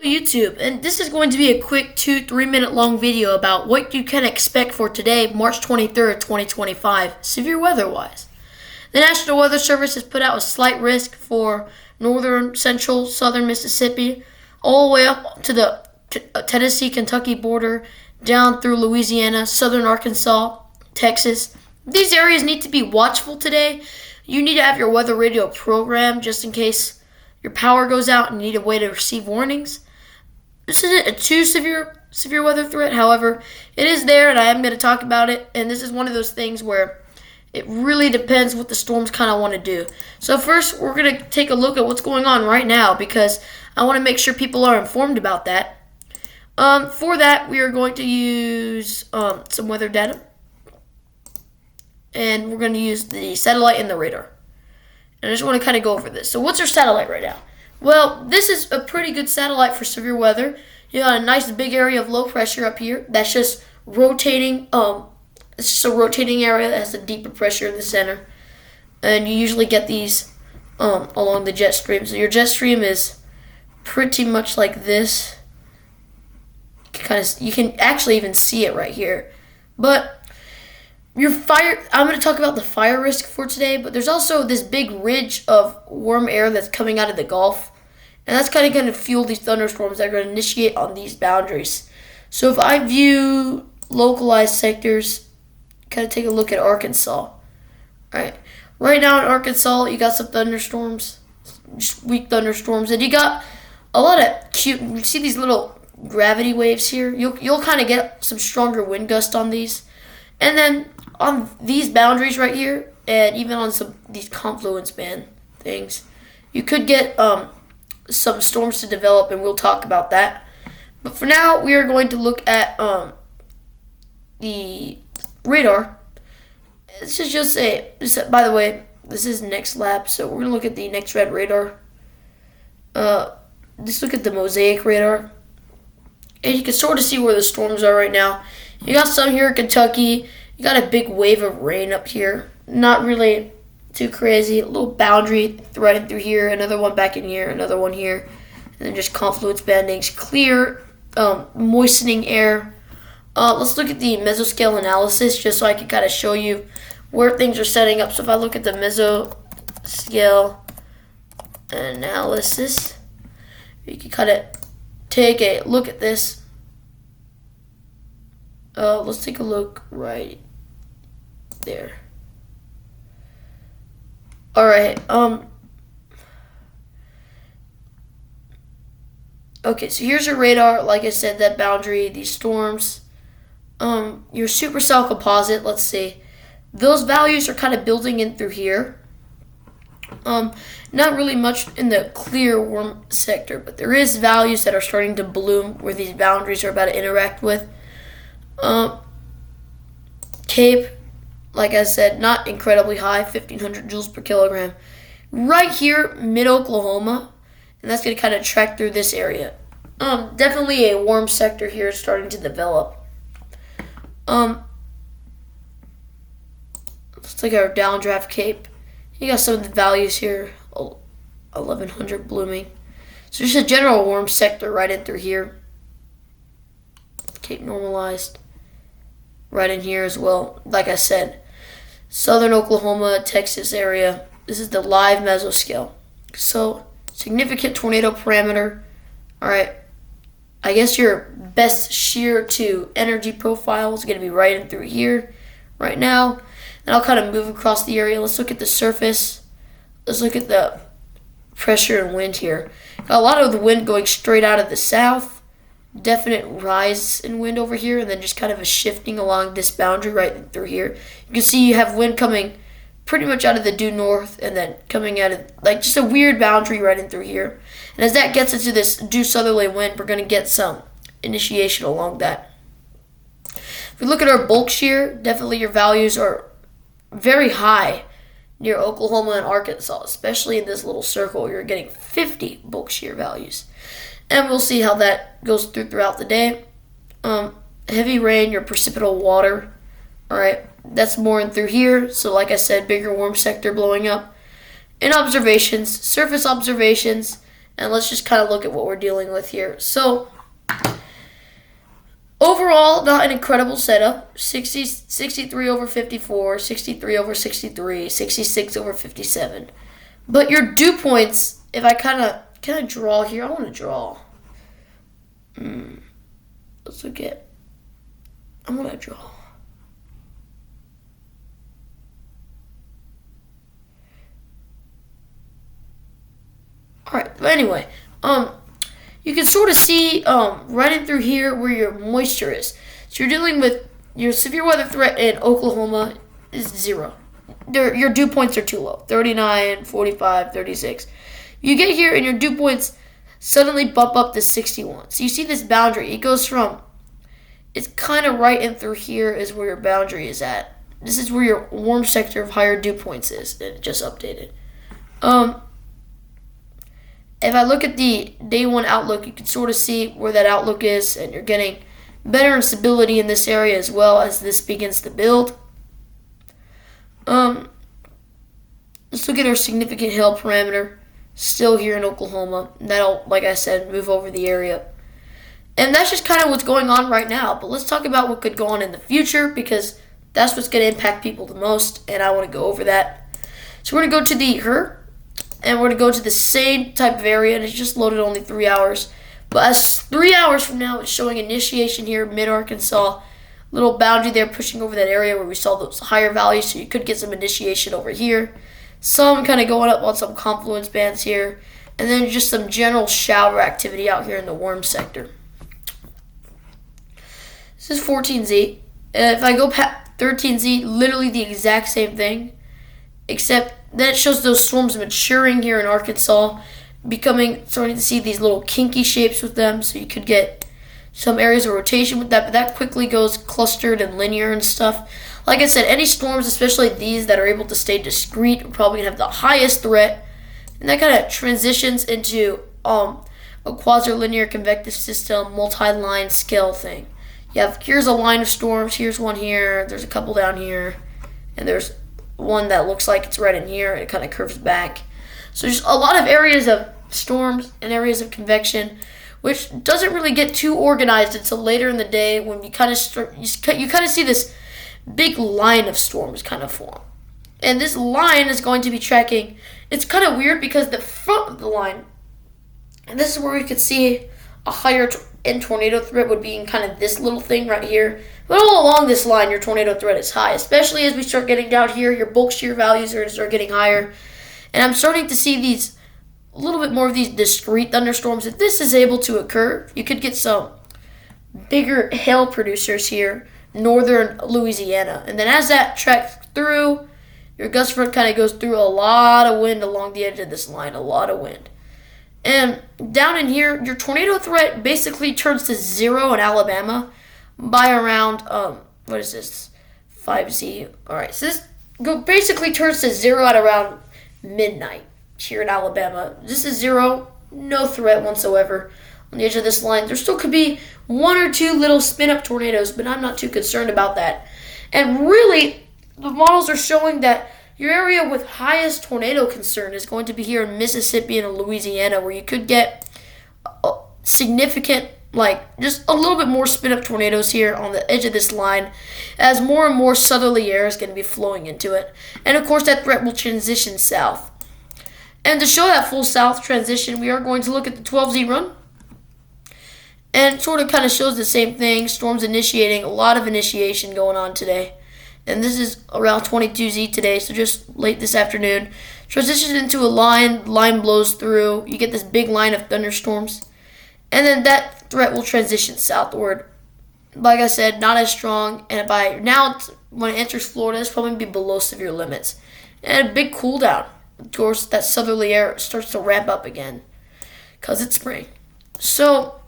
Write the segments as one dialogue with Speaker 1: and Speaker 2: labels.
Speaker 1: YouTube, and this is going to be a quick 2-3 minute long video about what you can expect for today, March 23rd, 2025, severe weather-wise. The National Weather Service has put out a slight risk for northern, central, southern Mississippi, all the way up to the Tennessee-Kentucky border, down through Louisiana, southern Arkansas, Texas. These areas need to be watchful today. You need to have your weather radio programmed just in case your power goes out and you need a way to receive warnings. This isn't a too severe weather threat. However, it is there, and I am going to talk about it. And this is one of those things where it really depends what the storms kind of want to do. So first, we're going to take a look at what's going on right now because I want to make sure people are informed about that. For that, we are going to use some weather data. And we're going to use the satellite and the radar. And I just want to kind of go over this. So what's our satellite right now? Well, this is a pretty good satellite for severe weather. You got a nice big area of low pressure up here. That's just rotating. It's just a rotating area that has a deeper pressure in the center. And you usually get these along the jet stream. So your jet stream is pretty much like this. You can actually even see it right here. But I'm going to talk about the fire risk for today, but there's also this big ridge of warm air that's coming out of the Gulf, and that's kind of going to fuel these thunderstorms that are going to initiate on these boundaries. So if I view localized sectors, kind of take a look at Arkansas. Right now in Arkansas, you got some thunderstorms, just weak thunderstorms, and you got a lot of cute. You see these little gravity waves here. You'll kind of get some stronger wind gusts on these, and then on these boundaries right here, and even on these confluence band things, you could get some storms to develop, and we'll talk about that. But for now, we are going to look at the radar. This is just by the way, this is next lap, so we're going to look at the next red radar. Just look at the mosaic radar. And you can sort of see where the storms are right now. You got some here in Kentucky. You got a big wave of rain up here. Not really too crazy. A little boundary threading through here. Another one back in here. Another one here. And then just confluence bandings. Clear, moistening air. Let's look at the mesoscale analysis just so I can kind of show you where things are setting up. So if I look at the mesoscale analysis, you can kind of take a look at this. Let's take a look right there. Alright, okay, so here's your radar. Like I said, that boundary, these storms. Your supercell composite, let's see. Those values are kind of building in through here. Not really much in the clear warm sector, but there is values that are starting to bloom where these boundaries are about to interact with. Cape, like I said, not incredibly high, 1,500 joules per kilogram. Right here, mid-Oklahoma, and that's going to kind of track through this area. Definitely a warm sector here starting to develop. Let's take our downdraft Cape. You got some of the values here, 1,100 blooming. So just a general warm sector right in through here. Cape normalized right in here as well. Like I said, southern Oklahoma, Texas area. This is the live mesoscale. So significant tornado parameter. All right. I guess your best shear to energy profile is going to be right in through here right now. And I'll kind of move across the area. Let's look at the surface. Let's look at the pressure and wind here. Got a lot of the wind going straight out of the south. Definite rise in wind over here, and then just kind of a shifting along this boundary right through here. You can see you have wind coming pretty much out of the due north, and then coming out of like just a weird boundary right in through here. And as that gets into this due southerly wind, we're going to get some initiation along that. If we look at our bulk shear, definitely your values are very high near Oklahoma and Arkansas, especially in this little circle. You're getting 50 bulk shear values. And we'll see how that goes throughout the day. Heavy rain, your precipitable water. All right, that's more in through here. So like I said, bigger warm sector blowing up. In observations, surface observations, And let's just kind of look at what we're dealing with here. So overall, not an incredible setup. 63 over 54, 63 over 63, 66 over 57. But your dew points, if I kind of draw here, I want to draw. Let's look at, I want to draw. Alright, but anyway, you can sort of see right in through here where your moisture is. So you're dealing with your severe weather threat in Oklahoma is 0. Your dew points are too low, 39, 45, 36. You get here and your dew points suddenly bump up to 61. So you see this boundary. It goes from, it's kind of right in through here is where your boundary is at. This is where your warm sector of higher dew points is. It just updated. If I look at the day one outlook, you can sort of see where that outlook is, and you're getting better instability in this area as well as this begins to build. Let's look at our significant hail parameter, still here in Oklahoma. That'll, like I said, move over the area. And that's just kind of what's going on right now. But let's talk about what could go on in the future, because that's what's going to impact people the most, and I want to go over that. So we're going to go to the HER. And we're going to go to the same type of area, and it's just loaded only 3 hours. But as 3 hours from now, it's showing initiation here, mid-Arkansas. Little boundary there pushing over that area where we saw those higher values, so you could get some initiation over here. Some kind of going up on some confluence bands here. And then just some general shower activity out here in the warm sector. This is 14Z. And if I go past 13Z, literally the exact same thing, except then it shows those storms maturing here in Arkansas, starting to see these little kinky shapes with them, so you could get some areas of rotation with that, but that quickly goes clustered and linear and stuff. Like I said, any storms, especially these that are able to stay discrete, are probably going to have the highest threat, and that kind of transitions into a quasi-linear convective system, multi-line scale thing. Here's a line of storms, here's one here, there's a couple down here, and there's one that looks like it's right in here. It kind of curves back. So there's a lot of areas of storms and areas of convection, which doesn't really get too organized until later in the day when you kind of see this big line of storms kind of form. And this line is going to be tracking. It's kind of weird because the front of the line, and this is where we could see a higher end tornado threat would be in kind of this little thing right here. But all along this line, your tornado threat is high, especially as we start getting down here. Your bulk shear values are going to start getting higher. And I'm starting to see a little bit more of these discrete thunderstorms. If this is able to occur, you could get some bigger hail producers here, northern Louisiana. And then as that tracks through, your gust front kind of goes through a lot of wind along the edge of this line, a lot of wind. And down in here, your tornado threat basically turns to 0 in Alabama by around, 5Z. Alright, so this basically turns to 0 at around midnight here in Alabama. This is 0, no threat whatsoever on the edge of this line. There still could be 1 or 2 little spin-up tornadoes, but I'm not too concerned about that. And really, the models are showing that your area with highest tornado concern is going to be here in Mississippi and Louisiana, where you could get significant, just a little bit more spin-up tornadoes here on the edge of this line, as more and more southerly air is going to be flowing into it. And of course, that threat will transition south. And to show that full south transition, we are going to look at the 12Z run. And it sort of kind of shows the same thing. Storms initiating, a lot of initiation going on today. And this is around 22Z today, so just late this afternoon. Transitions into a line blows through. You get this big line of thunderstorms. And then that threat will transition southward. Like I said, not as strong. And by now, when it enters Florida, it's probably going to be below severe limits. And a big cool down. Of course, that southerly air starts to ramp up again because it's spring. So,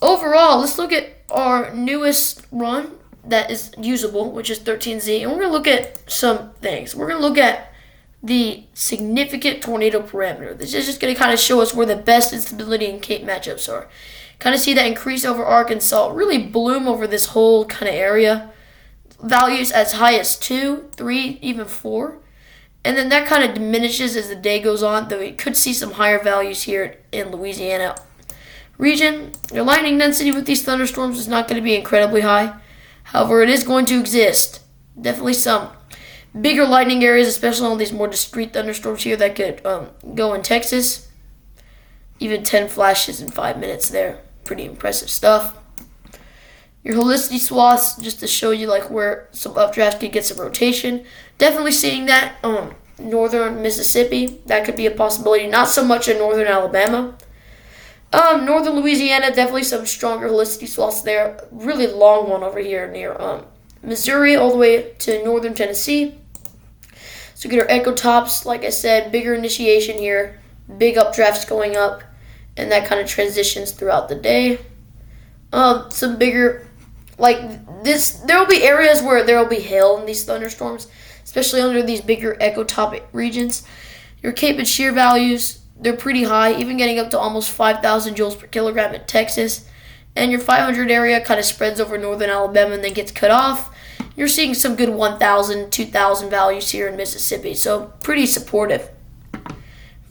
Speaker 1: overall, let's look at our newest run that is usable, which is 13Z, and we're going to look at some things. We're going to look at the significant tornado parameter. This is just going to kind of show us where the best instability and Cape matchups are. Kind of see that increase over Arkansas, really bloom over this whole kind of area. Values as high as 2, 3, even 4. And then that kind of diminishes as the day goes on, though we could see some higher values here in Louisiana region. Your lightning density with these thunderstorms is not going to be incredibly high. However, it is going to exist. Definitely some bigger lightning areas, especially on these more discrete thunderstorms here that could go in Texas. Even 10 flashes in 5 minutes there. Pretty impressive stuff. Your helicity swaths, just to show you like where some updrafts could get some rotation. Definitely seeing that northern Mississippi. That could be a possibility. Not so much in northern Alabama. Northern Louisiana, definitely some stronger helicity swaths there. Really long one over here near Missouri all the way to northern Tennessee. So get our echo tops, like I said, bigger initiation here. Big updrafts going up. And that kind of transitions throughout the day. Some bigger, like this, there will be areas where there will be hail in these thunderstorms, especially under these bigger echotopic regions. Your Cape and shear values, they're pretty high, even getting up to almost 5,000 joules per kilogram in Texas. And your 500 area kind of spreads over northern Alabama and then gets cut off. You're seeing some good 1,000, 2,000 values here in Mississippi, so pretty supportive.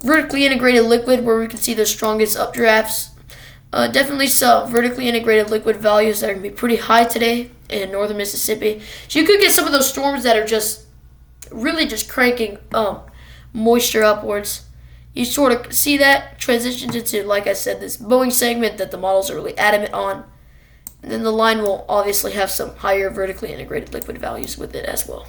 Speaker 1: Vertically integrated liquid, where we can see the strongest updrafts. Definitely some vertically integrated liquid values that are going to be pretty high today in northern Mississippi. So you could get some of those storms that are just really just cranking moisture upwards. You sort of see that transitions into, like I said, this Boeing segment that the models are really adamant on. And then the line will obviously have some higher vertically integrated liquid values with it as well.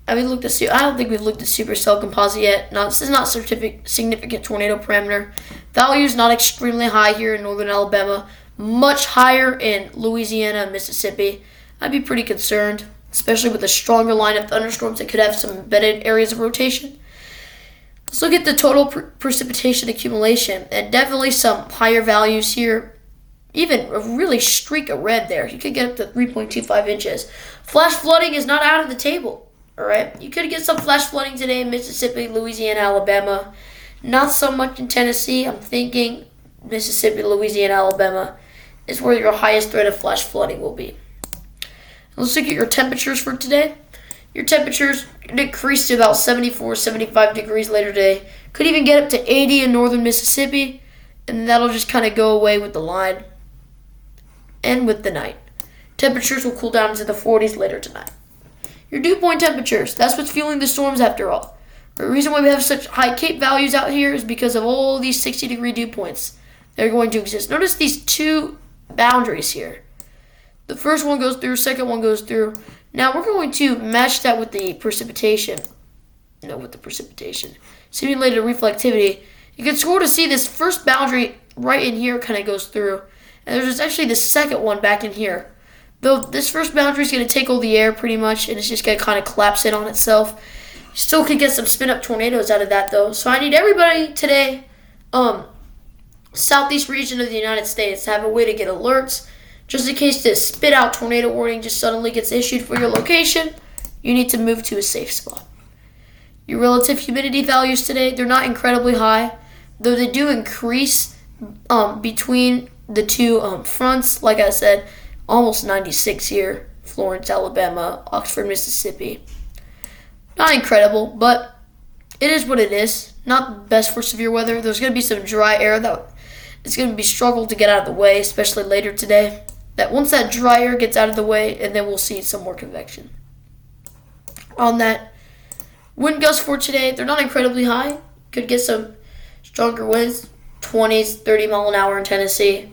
Speaker 1: I don't think we've looked at supercell composite yet. No, this is not significant tornado parameter. Values not extremely high here in northern Alabama. Much higher in Louisiana and Mississippi. I'd be pretty concerned, especially with a stronger line of thunderstorms that could have some embedded areas of rotation. Let's look at the total precipitation accumulation, and definitely some higher values here. Even a really streak of red there. You could get up to 3.25 inches. Flash flooding is not out of the table. Alright, you could get some flash flooding today in Mississippi, Louisiana, Alabama. Not so much in Tennessee. I'm thinking Mississippi, Louisiana, Alabama is where your highest threat of flash flooding will be. Let's look at your temperatures for today. Your temperatures decrease to about 74, 75 degrees later today. Could even get up to 80 in northern Mississippi, and that'll just kind of go away with the line and with the night. Temperatures will cool down into the 40s later tonight. Your dew point temperatures, that's what's fueling the storms after all. The reason why we have such high Cape values out here is because of all these 60-degree dew points that are going to exist. Notice these two boundaries here. The first one goes through, second one goes through. Now we're going to match that with the precipitation. Simulated reflectivity. You can sort of see this first boundary right in here kind of goes through. And there's actually the second one back in here. Though this first boundary is going to take all the air pretty much, and it's just going to kind of collapse in on itself. You still could get some spin-up tornadoes out of that, though. So I need everybody today, southeast region of the United States, to have a way to get alerts. Just in case this spit-out tornado warning just suddenly gets issued for your location, you need to move to a safe spot. Your relative humidity values today, they're not incredibly high, though they do increase between the two fronts, like I said. Almost 96 here, Florence, Alabama, Oxford, Mississippi. Not incredible, but it is what it is. Not the best for severe weather. There's going to be some dry air that it's going to be struggle to get out of the way, especially later today. That once that dry air gets out of the way, and then we'll see some more convection. On that, wind gusts for today, they're not incredibly high. Could get some stronger winds, 20s, 30 mile an hour in Tennessee.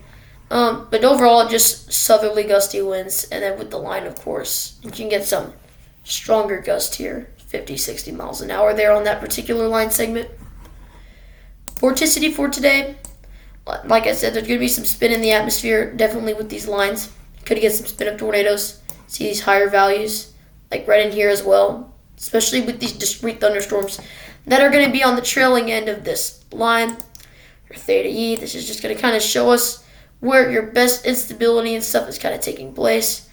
Speaker 1: But overall, just southerly gusty winds, and then with the line, of course, you can get some stronger gust here, 50, 60 miles an hour there on that particular line segment. Vorticity for today, like I said, there's going to be some spin in the atmosphere, definitely with these lines. Could get some spin-up tornadoes, see these higher values, like right in here as well, especially with these discrete thunderstorms that are going to be on the trailing end of this line, or theta E. This is just going to kind of show us where your best instability and stuff is kind of taking place,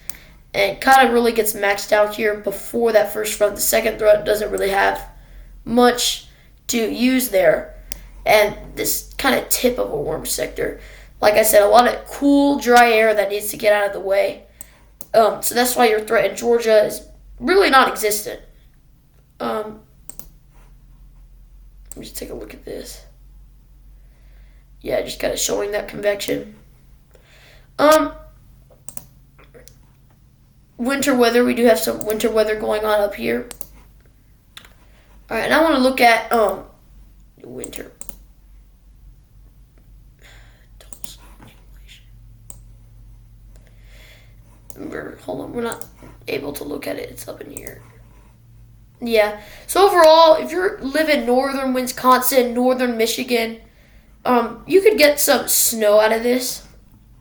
Speaker 1: and kind of really gets maxed out here before that first front. The second front doesn't really have much to use there, and this kind of tip of a warm sector. Like I said, a lot of cool, dry air that needs to get out of the way. So that's why your threat in Georgia is really non-existent. Let me just take a look at this. Yeah, just kind of showing that convection. Winter weather. We do have some winter weather going on up here. All right, and I want to look at winter. Hold on, we're not able to look at it. It's up in here. Yeah. So overall, if you live in northern Wisconsin, northern Michigan, you could get some snow out of this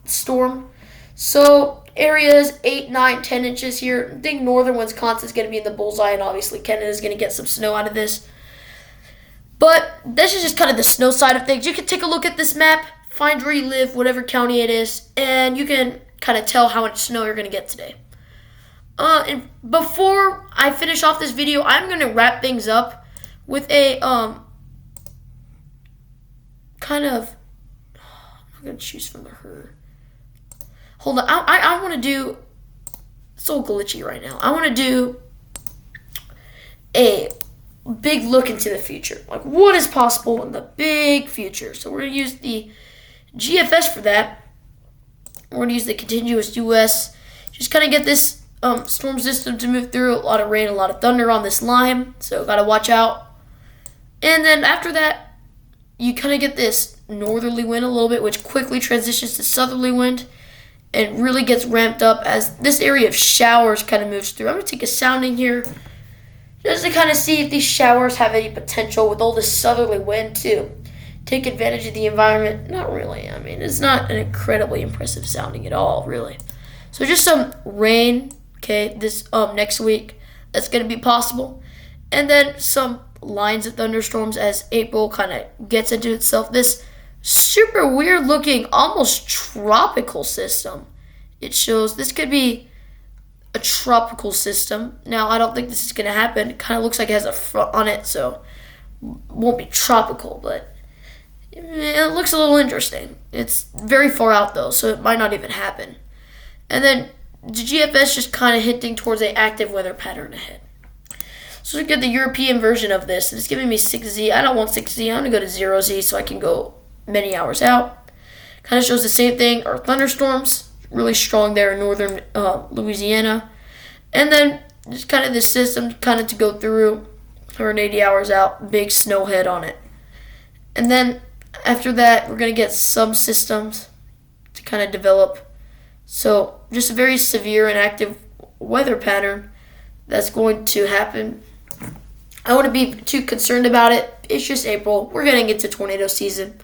Speaker 1: storm. So areas 8, 9, 10 inches here. I think northern Wisconsin is going to be in the bullseye, and obviously Canada is going to get some snow out of this. But this is just kind of the snow side of things. You can take a look at this map, find where you live, whatever county it is, and you can kind of tell how much snow you're going to get today. And before I finish off this video, I'm going to wrap things up with a kind of, I'm going to choose from the herd. Hold on, I want to do, it's so glitchy right now. I want to do a big look into the future. Like what is possible in the big future. So we're going to use the GFS for that. We're going to use the continuous US. Just kind of get this storm system to move through. A lot of rain, a lot of thunder on this line. So got to watch out. And then after that, you kind of get this northerly wind a little bit, which quickly transitions to southerly wind and really gets ramped up as this area of showers kind of moves through. I'm going to take a sounding here just to kind of see if these showers have any potential with all this southerly wind to take advantage of the environment. Not really. I mean, it's not an incredibly impressive sounding at all, really. So just some rain, okay, this next week. That's going to be possible. And then some lines of thunderstorms as April kind of gets into itself. This super weird looking, almost tropical system. It shows this could be a tropical system. Now, I don't think this is going to happen. It kind of looks like it has a front on it, so it won't be tropical, but it looks a little interesting. It's very far out, though, so it might not even happen. And then the GFS just kind of hinting towards an active weather pattern ahead. So we get the European version of this. It's giving me 6Z. I don't want 6Z. I'm going to go to 0Z so I can go many hours out. Kind of shows the same thing. Our thunderstorms, really strong there in northern Louisiana. And then just kind of this system kind of to go through 180 hours out. Big snow head on it. And then after that, we're going to get some systems to kind of develop. So just a very severe and active weather pattern that's going to happen. I wouldn't be too concerned about it. It's just April. We're getting into tornado season.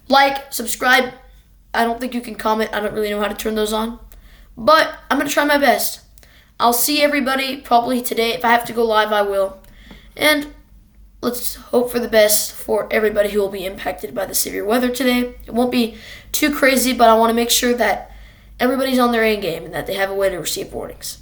Speaker 1: Like, subscribe. I don't think you can comment. I don't really know how to turn those on. But I'm going to try my best. I'll see everybody probably today. If I have to go live, I will. And let's hope for the best for everybody who will be impacted by the severe weather today. It won't be too crazy, but I want to make sure that everybody's on their A game and that they have a way to receive warnings.